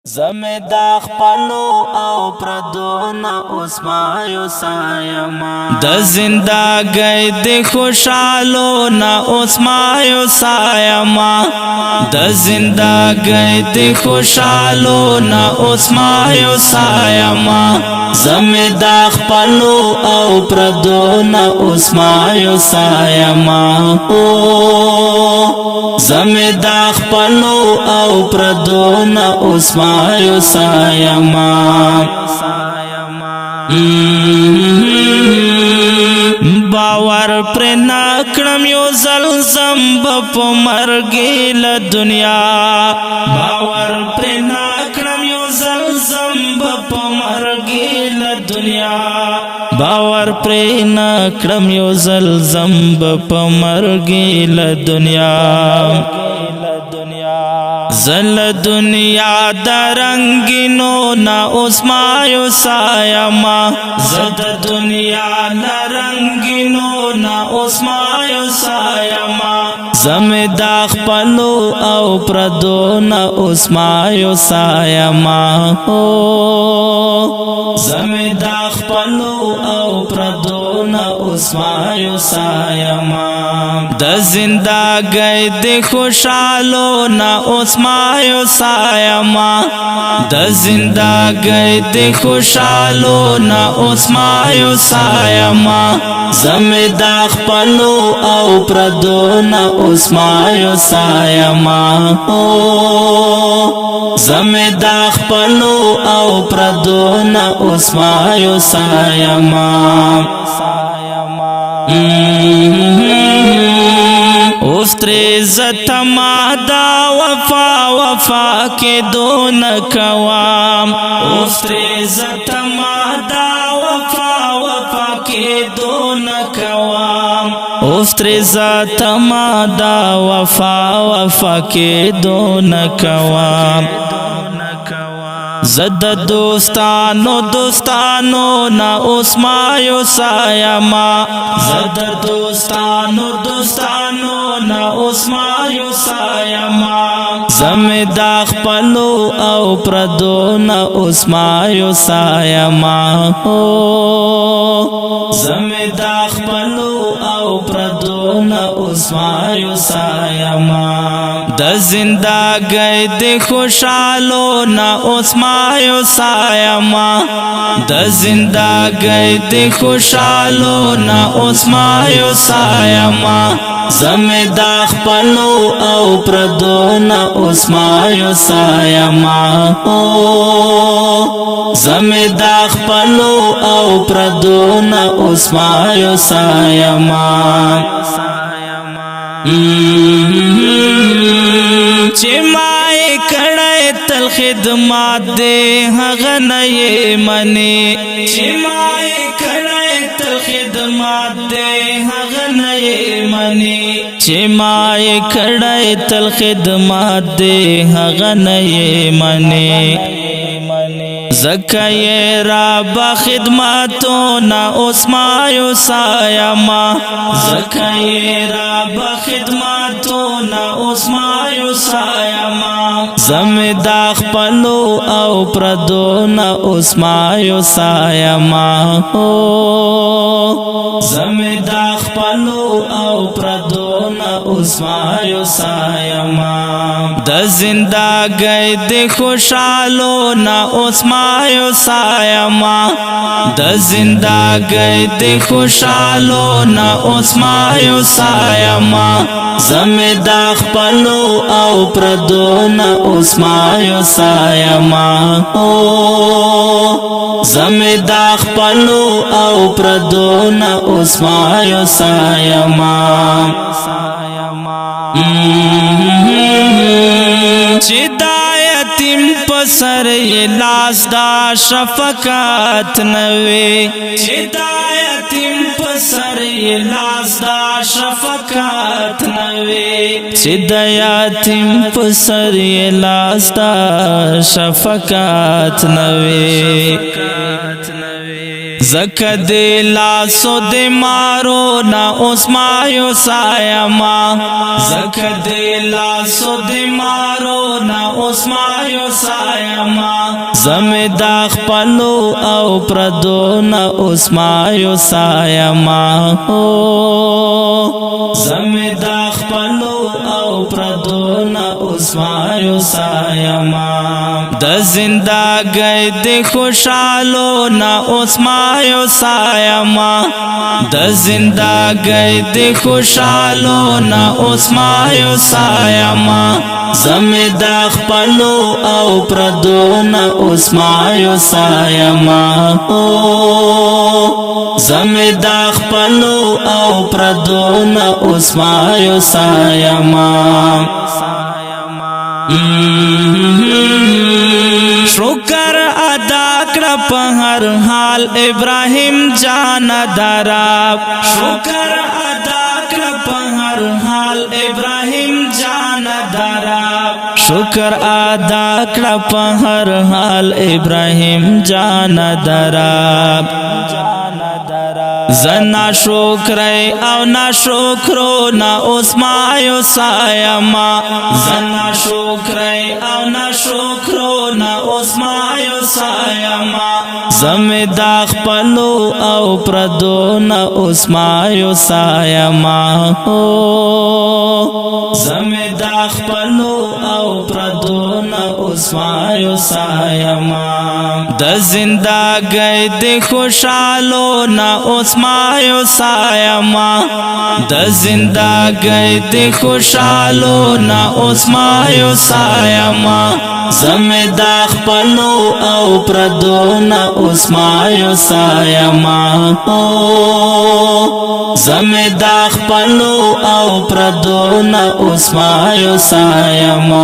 زمه دا خپلو او پردونا اسمایو سایما د زندګۍ د خوشالو نا اسمایو سایما د زندګۍ د خوشالو نا اسمایو سایما زمه دا خپلو او پردونا اسمایو سایما زمه دا خپلو او پردونا اسمایو سایما باور پر نکړم یو زلزم په مرګ له دنیا باور پر نکړم یو زلزم په مرګ له دنیا باور پر نکړم یو زلزم په مرګ له دنیا زل دنیا درنگینو نا اسمایو سایما زد دنیا درنگینو نا اسمایو سایما زمداخ پلو او پردو نا اسمایو سایما زمداخ پلو او پردو نا اسمایو سایما د زندګۍ د خوشالو نا اسمایو سایما د زندګۍ د خوشالو نا اسمایو سایما زمدا خپلو او پردو نا اسمایو سایما زمدا خپلو او پردو نا اسمایو سایما افتری زتما دا وفا کے دون کوام افتری زتما دا وفا کے دون کوام افتری زتما دا وفا کے دون کوام زد دوستانو نا اسمایو سایما زد دوستانو نا اسمایو سایما زمدا خپلو او پردو نا اسمایو سایما زمدا خپلو او پردو نا اسمایو سایما د زندګۍ د خوشالو نا اسمایو سایما د زندګۍ د خوشالو نا اسمایو سایما زمدا خپلو او پردو نا اسمایو سایما زمدا خپلو او پردو نا اسمایو سایما چې ما کړه تل خدمات دې هغه نه منی چې ما کړه تل خدمات دې هغه نه منی چې ما کړه تل خدمات دې هغه نه منی زکای را با خدماتو نا اسمایو سایما زکای را با خدماتو نا اسمایو سایما زمدا خپلو او پردو نا اسمایو سایما زمدا خپلو او پردو نا اسمایو سایما د زندګۍ د خوشالو نا اسمایو سایما د زندګۍ د خوشالو نا اسمایو سایما زمدا خپلو او پردو نا اسمایو سایما زمدا خپلو او پردو نا اسمایو سایما چې دا یتیم پسر لاس دا شفقت نوي چې دا یتیم پسر لاس دا شفقت نوي چې دا یتیم پسر لاس دا شفقت نوي زکه دی لاسو دی مارو نا اوس مایو سایما زکه دی لاسو دی مارو نا اوس مایو سایما زمه دا خپلو او پردو نا اوس مایو سایما زمه دا خپلو او پردو نا اوس مایو سایما د زندګۍ د خوشالو نا اوس مایو سایما د زندګۍ د خوشالو نا اوس مایو سایما زمه د خپلو او پردو نا اوس مایو سایما زمه د خپلو او پردو نا اوس مایو سایما شکر ادا کړه په هر حال ابراهیم جان دراب شکر ادا کړه په هر حال ابراهیم جان دراب شکر ادا کړه په هر حال ابراهیم جان دراب زنا شکرای او نا شکرو نا اوس مایو سایما زنا شکرای او نا شکرو نا اوس مایو سایما زمه دا خپلو او پردو نا اوس مایو سایما زمه دا خپلو او پردو نا اوس مایو سایما د زندګۍ د خوشالو نا اوس مایو سایما د زندګۍ د خوشالو نا اوس مایو سایما زمه دا خپلو او پردو نا اوس مایو سایما زمه دا خپلو او پردو نا اوس مایو سایما